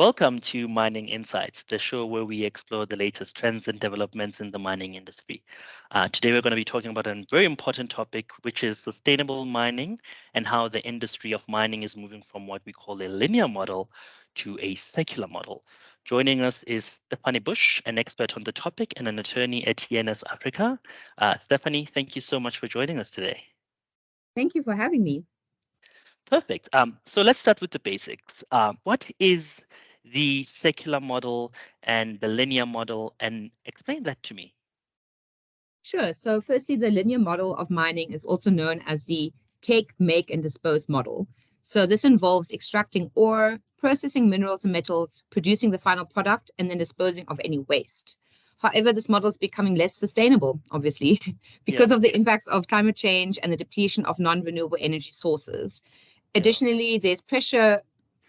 Welcome to Mining Insights, the show where we explore the latest trends and developments in the mining industry. Today, we're going to be talking about a very important topic, which is sustainable mining and how the industry of mining is moving from what we call a linear model to a secular model. Joining us is Stefanie Busch, an expert on the topic and an attorney at ENS Africa. Stefanie, thank you so much for joining us today. Thank you for having me. Perfect. So let's start with the basics. What is the secular model and the linear model, and explain that to me. Sure. So firstly, the linear model of mining is also known as the take, make, and dispose model. So this involves extracting ore, processing minerals and metals, producing the final product, and then disposing of any waste. However, this model is becoming less sustainable, obviously, because of the impacts of climate change and the depletion of non-renewable energy sources. Additionally, there's pressure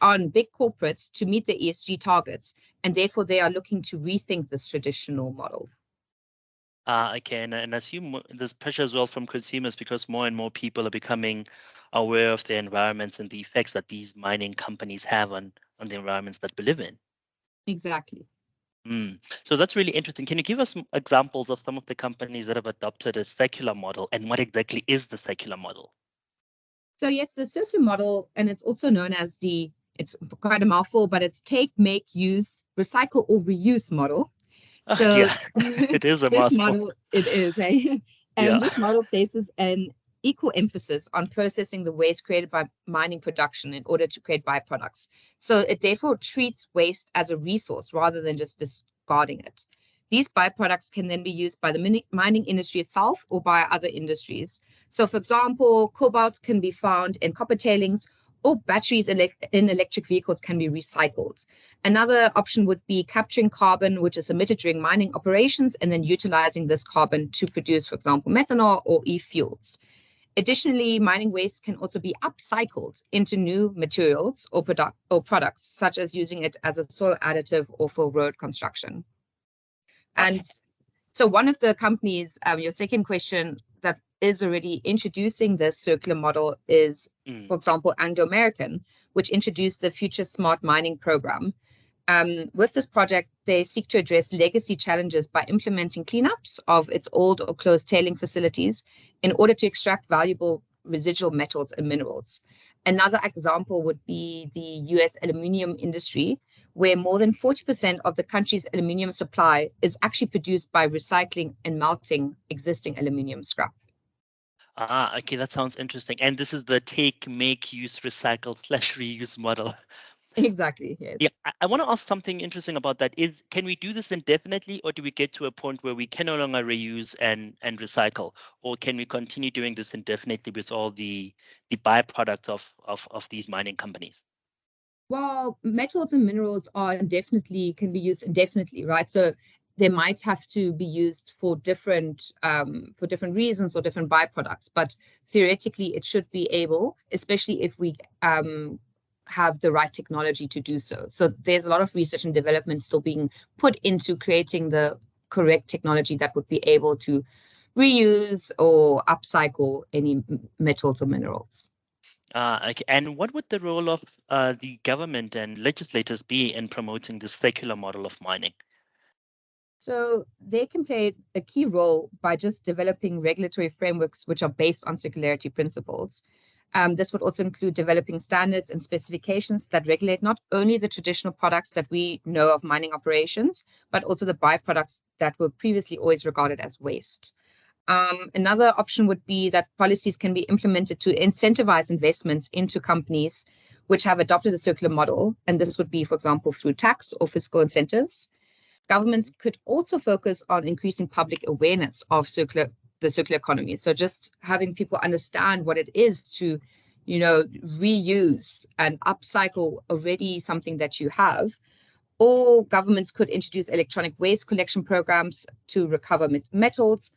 on big corporates to meet the ESG targets, and therefore they are looking to rethink this traditional model. Okay, and I assume there's pressure as well from consumers because more and more people are becoming aware of the environments and the effects that these mining companies have on the environments that we live in. Exactly. So that's really interesting. Can you give us some examples of some of the companies that have adopted a secular model, and what exactly is the secular model? So yes, the circular model, and it's also known as it's quite a mouthful, but it's take, make, use, recycle, or reuse model. So Yeah, it is a this mouthful. model, it is, eh? And this model places an equal emphasis on processing the waste created by mining production in order to create byproducts. So it therefore treats waste as a resource rather than just discarding it. These byproducts can then be used by the mining industry itself or by other industries. So, for example, cobalt can be found in copper tailings, or batteries in electric vehicles can be recycled. Another option would be capturing carbon, which is emitted during mining operations, and then utilizing this carbon to produce, for example, methanol or e-fuels. Additionally, mining waste can also be upcycled into new materials or products, such as using it as a soil additive or for road construction. And so one of the companies, your second question, that is already introducing this circular model is, for example, Anglo American, which introduced the Future Smart Mining Program. With this project, they seek to address legacy challenges by implementing cleanups of its old or closed tailing facilities in order to extract valuable residual metals and minerals. Another example would be the US aluminium industry, where more than 40% of the country's aluminium supply is actually produced by recycling and melting existing aluminium scrap. Okay, that sounds interesting. And this is the take, make, use, recycle / reuse model. Exactly, yes. Yeah, I want to ask something interesting about that. Can we do this indefinitely, or do we get to a point where we can no longer reuse and recycle? Or can we continue doing this indefinitely with all the byproducts of these mining companies? Well, metals and minerals can be used indefinitely, right? So they might have to be used for different reasons or different byproducts, but theoretically it should be able, especially if we have the right technology to do so. So there's a lot of research and development still being put into creating the correct technology that would be able to reuse or upcycle any metals or minerals. Okay. And what would the role of the government and legislators be in promoting the secular model of mining? So they can play a key role by just developing regulatory frameworks which are based on circularity principles. This would also include developing standards and specifications that regulate not only the traditional products that we know of mining operations, but also the byproducts that were previously always regarded as waste. Another option would be that policies can be implemented to incentivize investments into companies which have adopted a circular model. And this would be, for example, through tax or fiscal incentives. Governments could also focus on increasing public awareness of the circular economy. So just having people understand what it is to, reuse and upcycle already something that you have. Or governments could introduce electronic waste collection programs to recover metals,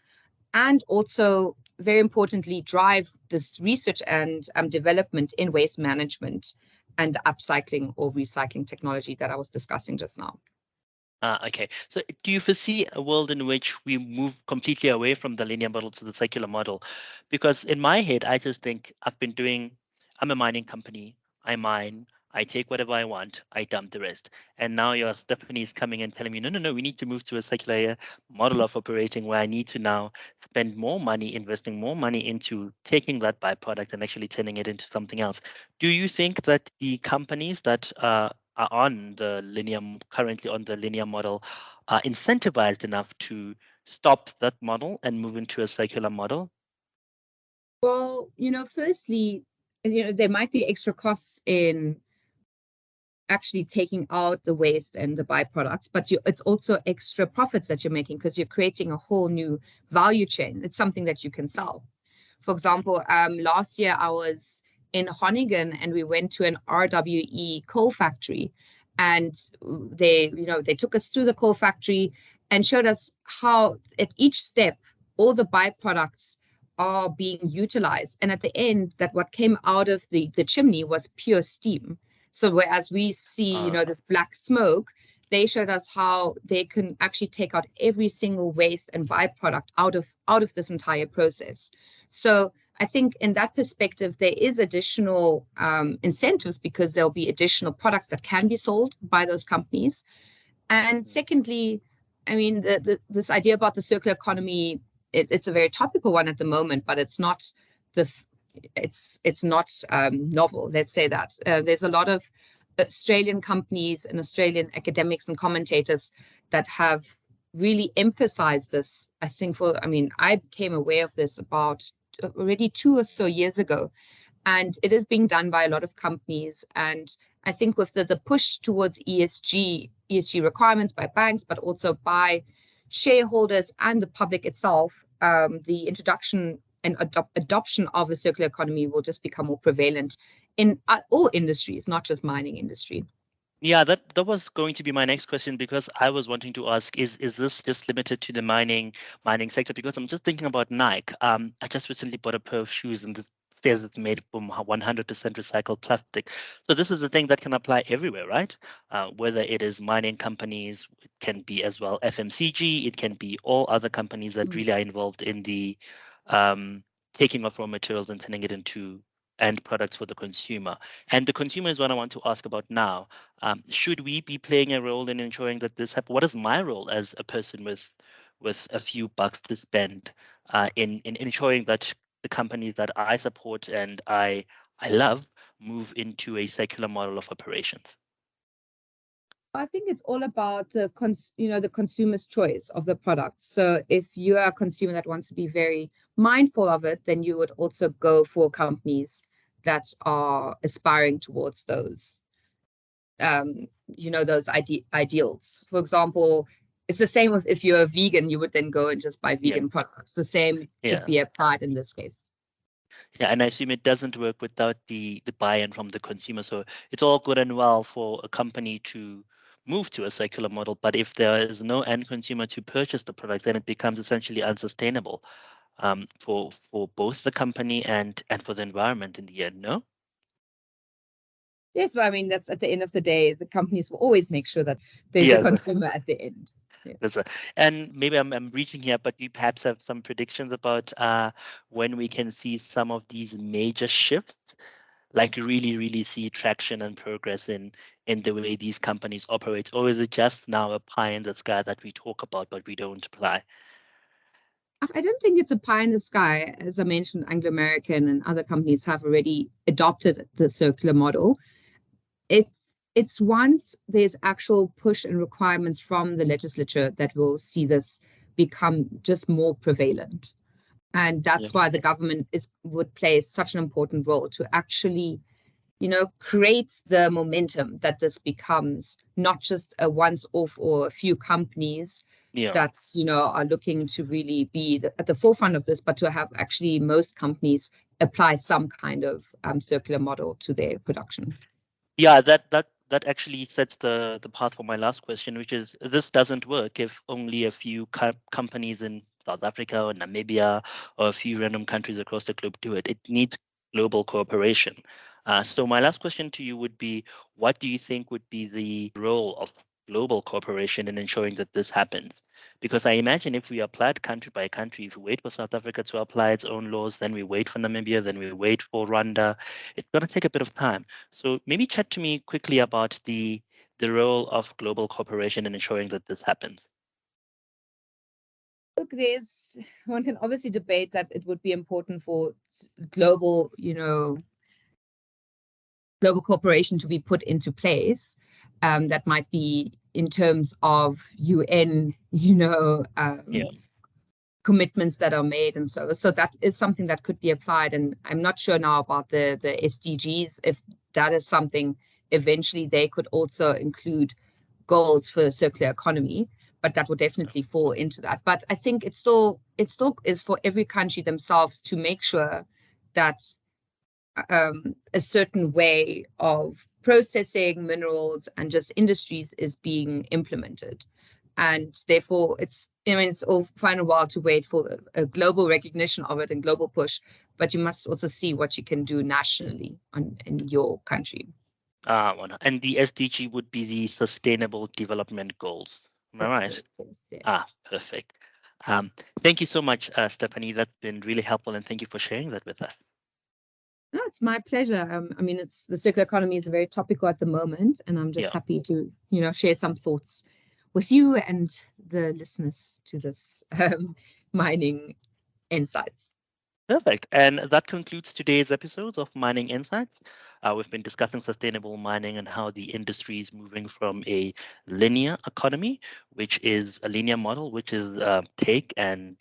and also, very importantly, drive this research and development in waste management and upcycling or recycling technology that I was discussing just now. Okay. So do you foresee a world in which we move completely away from the linear model to the secular model? Because in my head, I just think I'm a mining company. I mine, I take whatever I want, I dump the rest. And now your Stephanie is coming and telling me, no, no, no, we need to move to a circular model of operating where I need to now spend more money, investing more money into taking that byproduct and actually turning it into something else. Do you think that the companies that are on the currently on the linear model, are incentivized enough to stop that model and move into a circular model? Well, firstly, there might be extra costs in actually taking out the waste and the byproducts, but it's also extra profits that you're making because you're creating a whole new value chain. It's something that you can sell. For example, last year I was in Groningen and we went to an RWE coal factory, and they took us through the coal factory and showed us how at each step all the byproducts are being utilized, and at the end that what came out of the chimney was pure steam. So whereas we see this black smoke, they showed us how they can actually take out every single waste and byproduct out of this entire process. So I think in that perspective, there is additional incentives because there'll be additional products that can be sold by those companies. And secondly, I mean, this idea about the circular economy, it's a very topical one at the moment, but it's not novel. Let's say that there's a lot of Australian companies and Australian academics and commentators that have really emphasized this. I became aware of this about already 2 or so years ago, and it is being done by a lot of companies. And I think with the push towards ESG requirements by banks, but also by shareholders and the public itself, the introduction and adoption of a circular economy will just become more prevalent in all industries, not just mining industry. Yeah, that was going to be my next question, because I was wanting to ask, is this just limited to the mining sector? Because I'm just thinking about Nike. I just recently bought a pair of shoes, and this says it's made from 100% recycled plastic. So this is a thing that can apply everywhere, right? Whether it is mining companies, it can be as well FMCG, it can be all other companies that really are involved in the taking of raw materials and turning it into end products for the consumer. And the consumer is what I want to ask about now. Should we be playing a role in ensuring that this happens? What is my role as a person with a few bucks to spend in ensuring that the companies that I support and I love move into a circular model of operations? I think it's all about the consumer's choice of the product. So if you are a consumer that wants to be very mindful of it, then you would also go for companies that are aspiring towards those ideals. For example, it's the same with if you're a vegan, you would then go and just buy vegan products. The same could be applied in this case. Yeah, and I assume it doesn't work without the buy-in from the consumer. So it's all good and well for a company to move to a circular model, but if there is no end consumer to purchase the product, then it becomes essentially unsustainable for both the company and for the environment in the end. No? Yes, I mean, that's at the end of the day, the companies will always make sure that there's a consumer at the end. Yeah. And maybe I'm reaching here, but do you perhaps have some predictions about when we can see some of these major shifts, like really, really see traction and progress in the way these companies operate? Or is it just now a pie in the sky that we talk about, but we don't apply? I don't think it's a pie in the sky. As I mentioned, Anglo American and other companies have already adopted the circular model. It's once there's actual push and requirements from the legislature that will see this become just more prevalent. And that's why the government would play such an important role to actually, create the momentum that this becomes not just a once-off or a few companies that, are looking to really be at the forefront of this, but to have actually most companies apply some kind of circular model to their production. Yeah, that actually sets the path for my last question, which is, this doesn't work if only a few companies in South Africa or Namibia or a few random countries across the globe do it. It needs global cooperation. So my last question to you would be, what do you think would be the role of global cooperation in ensuring that this happens? Because I imagine if we applied country by country, if we wait for South Africa to apply its own laws, then we wait for Namibia, then we wait for Rwanda, it's going to take a bit of time. So maybe chat to me quickly about the role of global cooperation in ensuring that this happens. Look, one can obviously debate that it would be important for global, global cooperation to be put into place. That might be in terms of UN, commitments that are made, and so that is something that could be applied. And I'm not sure now about the SDGs, if that is something eventually they could also include goals for circular economy, but that would definitely fall into that. But I think it still is for every country themselves to make sure that a certain way of processing minerals and just industries is being implemented. And therefore, it's all fine and well to wait for a global recognition of it and global push, but you must also see what you can do nationally in your country. And the SDG would be the Sustainable Development Goals. Am I right? Yes. Perfect. Thank you so much, Stefanie. That's been really helpful, and thank you for sharing that with us. No, it's my pleasure. It's the circular economy is very topical at the moment, and I'm just happy to, share some thoughts with you and the listeners to this Mining ENSights. Perfect. And that concludes today's episodes of Mining ENSights. We've been discussing sustainable mining and how the industry is moving from a linear economy, which is a linear model, which is take and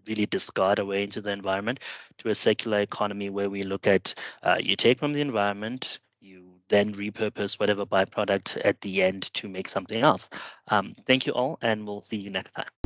really discard away into the environment, to a circular economy where we look at you take from the environment, you then repurpose whatever byproduct at the end to make something else. Thank you all, and we'll see you next time.